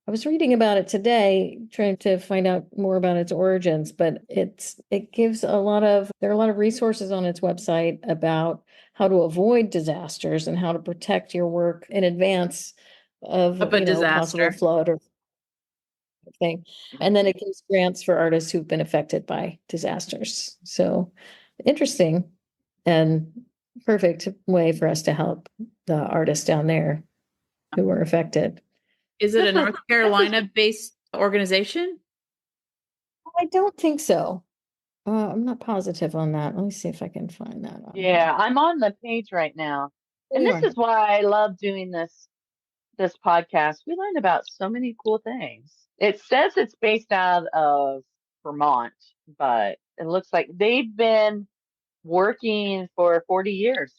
I was reading about it today, trying to find out more about its origins, but it gives there are a lot of resources on its website about how to avoid disasters and how to protect your work in advance of, Of a possible disaster. flood or thing. And then it gives grants for artists who've been affected by disasters. So interesting and perfect way for us to help the artists down there who were affected. Is it This a is North this is Carolina-based organization? I don't think so. I'm not positive on that. Let me see if I can find that on here. Yeah, I'm on the page right now. There And you this are. is why I love doing this podcast. We learn about so many cool things. It says it's based out of Vermont, but it looks like they've been working for 40 years.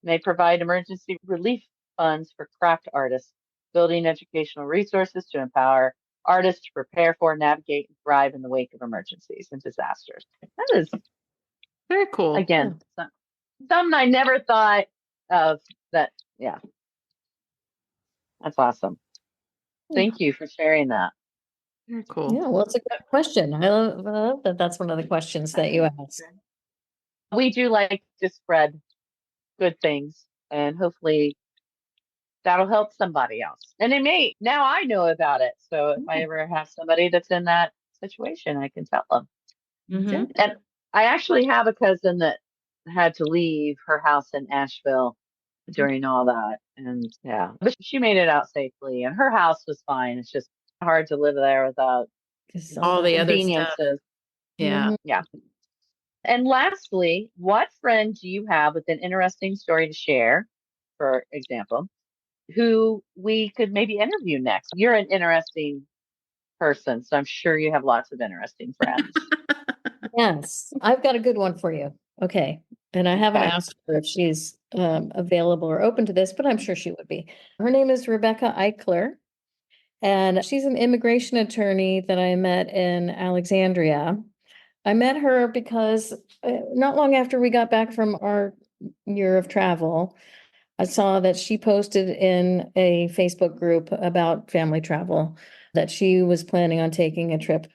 They provide emergency relief funds for craft artists, building educational resources to empower artists to prepare for, navigate, and thrive in the wake of emergencies and disasters. That is, Very cool. Yeah. again, something I never thought of. That, yeah, that's awesome. Yeah. Thank you for sharing that. Very cool. Yeah. Well, it's a good question. I love that. That's one of the questions that you asked. We do like to spread good things, and hopefully that'll help somebody else. And it may, now I know about it. So if I Yeah. ever have somebody that's in that situation, I can tell them. Hmm. And I actually have a cousin that had to leave her house in Asheville during all that. And yeah, but she made it out safely, and her house was fine. It's just hard to live there without Just all All that. the other stuff. conveniences. Yeah. Mhm. Yeah. And lastly, what friend do you have with an interesting story to share, for example, who we could maybe interview next? You're an interesting person, so I'm sure you have lots of interesting friends. Yes. I've got a good one for you. Okay. And I haven't Okay. asked her if she's available or open to this, but I'm sure she would be. Her name is Rebecca Eichler, and she's an immigration attorney that I met in Alexandria. I met her because not long after we got back from our year of travel, I saw that she posted in a Facebook group about family travel that she was planning on taking a trip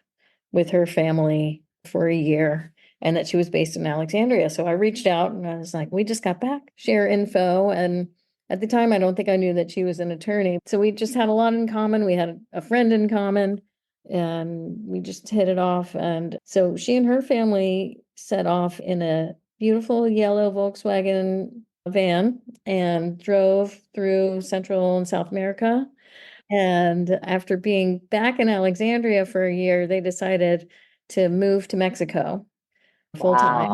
with her family for a year and that she was based in Alexandria. So I reached out and I was like, we just got back, share info. And at the time, I don't think I knew that she was an attorney. So we just had a lot in common. We had a friend in common and we just hit it off. And so she and her family set off in a beautiful yellow Volkswagen van and drove through Central and South America. And after being back in Alexandria for a year, they decided to move to Mexico full time.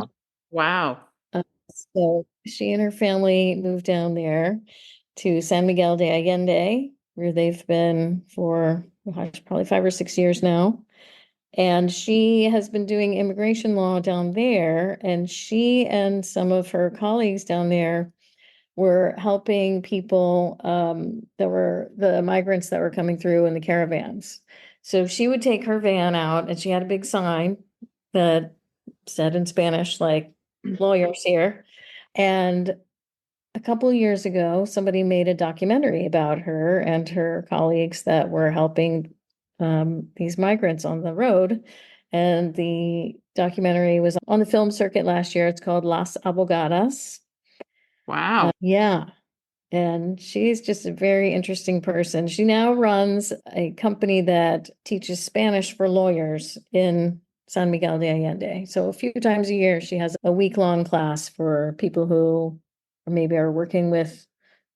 Wow. Wow. So she and her family moved down there to San Miguel de Allende, where they've been for, gosh, probably 5 or 6 years now. And she has been doing immigration law down there. And she and some of her colleagues down there were helping people that were the migrants that were coming through in the caravans. So she would take her van out and she had a big sign that said in Spanish, like, lawyers here. And a couple of years ago, somebody made a documentary about her and her colleagues that were helping these migrants on the road. And the documentary was on the film circuit last year. It's called Las Abogadas. Wow. Yeah. And she's just a very interesting person. She now runs a company that teaches Spanish for lawyers in San Miguel de Allende. So a few times a year, she has a week-long class for people who maybe are working with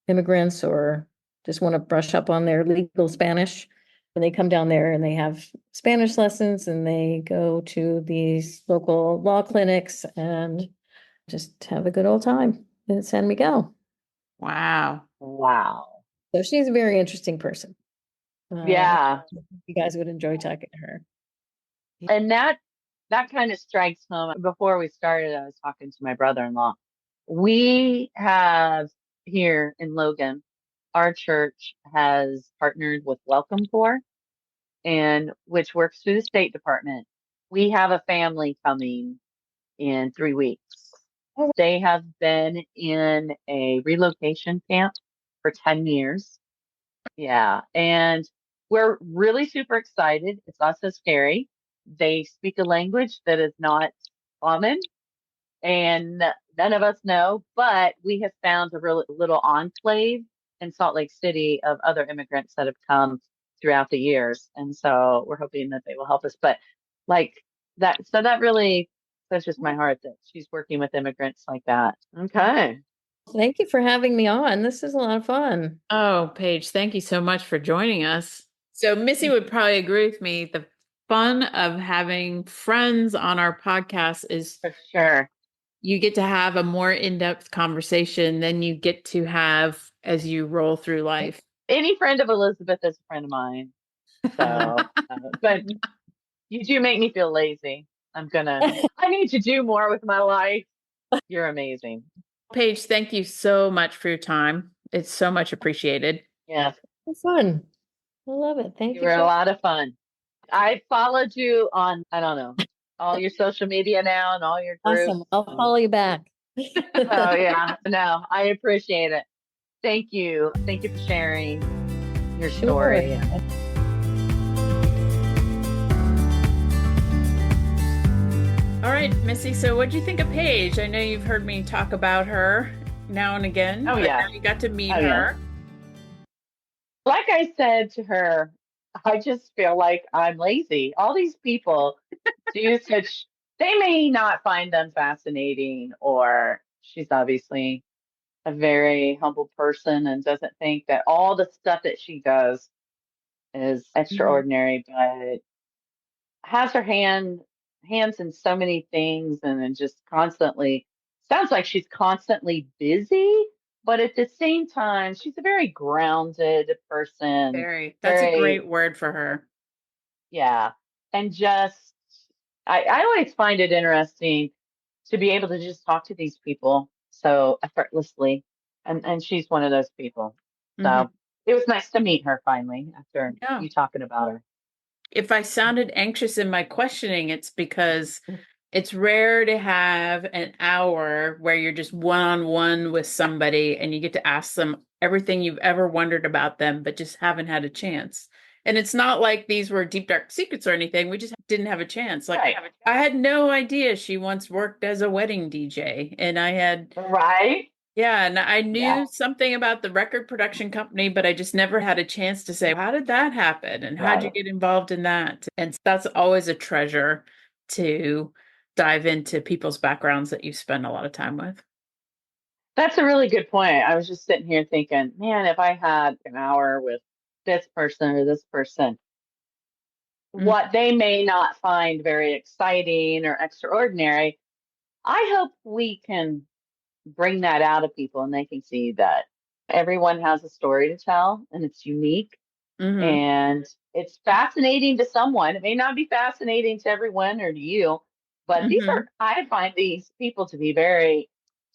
immigrants or just want to brush up on their legal Spanish. And they come down there and they have Spanish lessons and they go to these local law clinics and just have a good old time in San Miguel. Wow. Wow. So she's a very interesting person. Yeah. You guys would enjoy talking to her. And that kind of strikes home. Before we started, I was talking to my brother-in-law. We have here in Logan, our church has partnered with Welcome Corps, and which works through the State Department. We have a family coming in 3 weeks. Oh. They have been in a relocation camp for 10 years. Yeah. And we're really super excited. It's also scary. They speak a language that is not common and none of us know, but we have found a real little enclave in Salt Lake City of other immigrants that have come throughout the years. And so we're hoping that they will help us. But like that, so that really touches my heart that she's working with immigrants like that. Okay. Thank you for having me on. This is a lot of fun. Oh, Paige, thank you so much for joining us. So Missy would probably agree with me. The fun of having friends on our podcast is For sure. you get to have a more in-depth conversation than you get to have as you roll through life. Any friend of Elizabeth is a friend of mine. So, but you do make me feel lazy. I need to do more with my life. You're amazing. Paige, thank you so much for your time. It's so much appreciated. Yes, It's fun. I love it. Thank you you were a so lot of fun. I followed you on, I don't know, all your social media now and all your groups. awesome. I'll follow you back. Oh, yeah. No, I appreciate it. Thank you. Thank you for sharing your Sure. story. All right, Missy. So what'd you think of Paige? I know you've heard me talk about her now and again. Oh, but yeah. now you got to meet Oh, her. yeah. Like I said to her, I just feel like I'm lazy. All these people do such, they may not find them fascinating, or she's obviously a very humble person and doesn't think that all the stuff that she does is extraordinary, but has her hands in so many things and then just constantly sounds like she's constantly busy, but at the same time, she's a very grounded person. Very. That's a Very, great word for her. yeah. And just I always find it interesting to be able to just talk to these people so effortlessly. And she's one of those people. So Mhm. it was nice to meet her finally after Yeah. you talking about her. If I sounded anxious in my questioning, it's because it's rare to have an hour where you're just one-on-one with somebody and you get to ask them everything you've ever wondered about them, but just haven't had a chance. And it's not like these were deep, dark secrets or anything. We just didn't have a chance. Like, Right. I had no idea she once worked as a wedding DJ. And I had, Right? yeah, and I knew Yeah. something about the record production company, but I just never had a chance to say, how did that happen? And how'd you Right. get involved in that? And that's always a treasure to dive into people's backgrounds that you spend a lot of time with. That's a really good point. I was just sitting here thinking, man, if I had an hour with this person or this person, Mhm. what they may not find very exciting or extraordinary, I hope we can bring that out of people and they can see that everyone has a story to tell and it's unique. Mm-hmm. And it's fascinating to someone. It may not be fascinating to everyone or to you, but Mm-hmm. I find these people to be very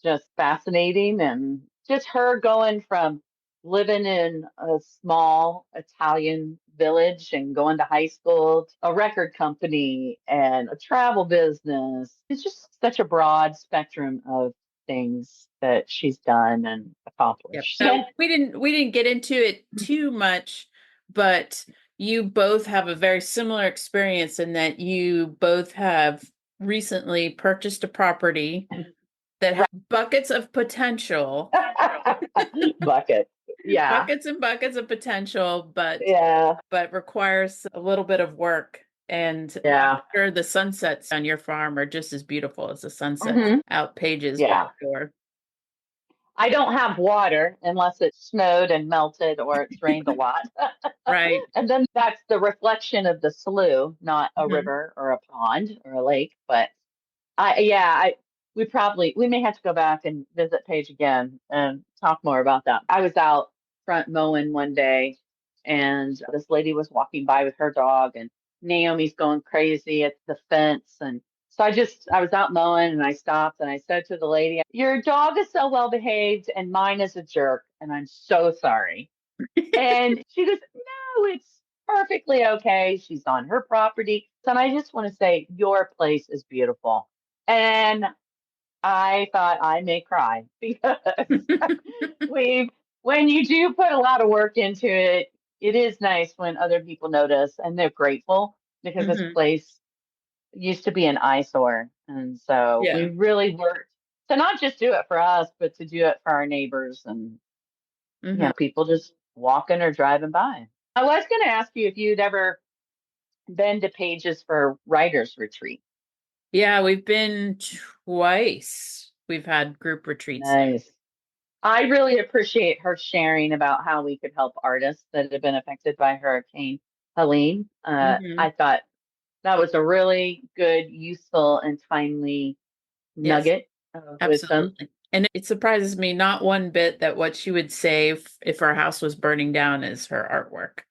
just fascinating. And just her going from living in a small Italian village and going to high school, a record company, and a travel business. It's just such a broad spectrum of things that she's done and Yep. accomplished. So we didn't get into it too much, but you both have a very similar experience in that you both have recently purchased a property that has buckets of potential, Bucket. Yeah. buckets and buckets of potential, Yeah. but requires a little bit of work. And I'm Yeah. sure the sunsets on your farm are just as beautiful as the sunsets Hmm. out Paige's back Yeah. door. I don't have water unless it snowed and melted or it's rained a lot. Right. And then that's the reflection of the slough, not a Hmm. river or a pond or a lake. But I we may have to go back and visit Paige again and talk more about that. I was out front mowing one day and this lady was walking by with her dog and Naomi's going crazy at the fence. And so I was out mowing and I stopped and I said to the lady, "Your dog is so well behaved and mine is a jerk and I'm so sorry." And she goes, "No, it's perfectly okay. She's on her property." And I just want to say, your place is beautiful. And I thought I may cry because we, when you do put a lot of work into it, it is nice when other people notice and they're grateful because this Hmm. place used to be an eyesore. And so we Yeah. really worked to not just do it for us, but to do it for our neighbors and Hmm. people just walking or driving by. I was going to ask you if you'd ever been to Pages for writers retreat. Yeah, we've been twice. We've had group retreats there. Nice. I really appreciate her sharing about how we could help artists that have been affected by Hurricane Helene. Hmm. I thought that was a really good, useful, and timely Yes, nugget of wisdom. absolutely. And it surprises me not one bit that what she would say if her house was burning down is her artwork,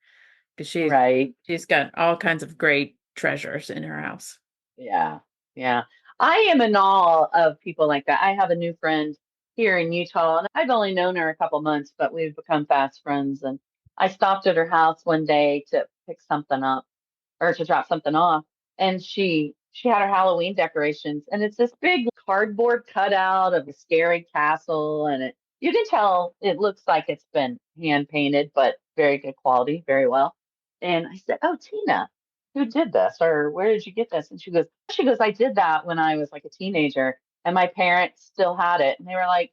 because Right. she's got all kinds of great treasures in her house. Yeah. Yeah. I am in awe of people like that. I have a new friend here in Utah, and I've only known her a couple months, but we've become fast friends. And I stopped at her house one day to pick something up or to drop something off. And she had her Halloween decorations, and it's this big cardboard cutout of a scary castle, and it you can tell it looks like it's been hand painted, but very good quality, very well. And I said, "Oh, Tina, who did this, or where did you get this?" And she goes, "I did that when I was like a teenager, and my parents still had it, and they were like,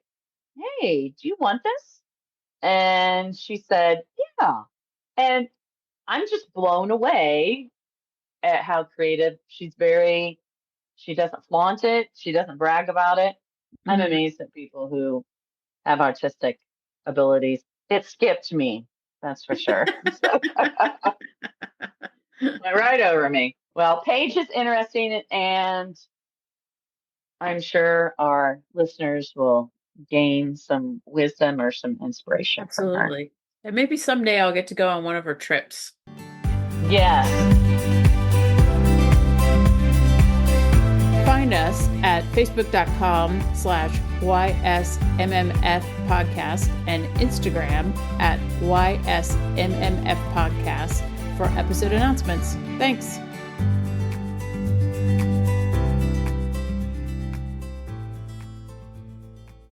'Hey, do you want this?'" And she said, "Yeah." And I'm just blown away at how creative she doesn't flaunt it, she doesn't brag about it. I'm Hmm. amazed at people who have artistic abilities. It skipped me, that's for sure. So, went right over me. Well, Paige is interesting, and I'm sure our listeners will gain some wisdom or some inspiration from her. Absolutely. And maybe someday I'll get to go on one of her trips. Yes. Find us at facebook.com/YSMMF podcast and Instagram at YSMMF podcast for episode announcements. Thanks.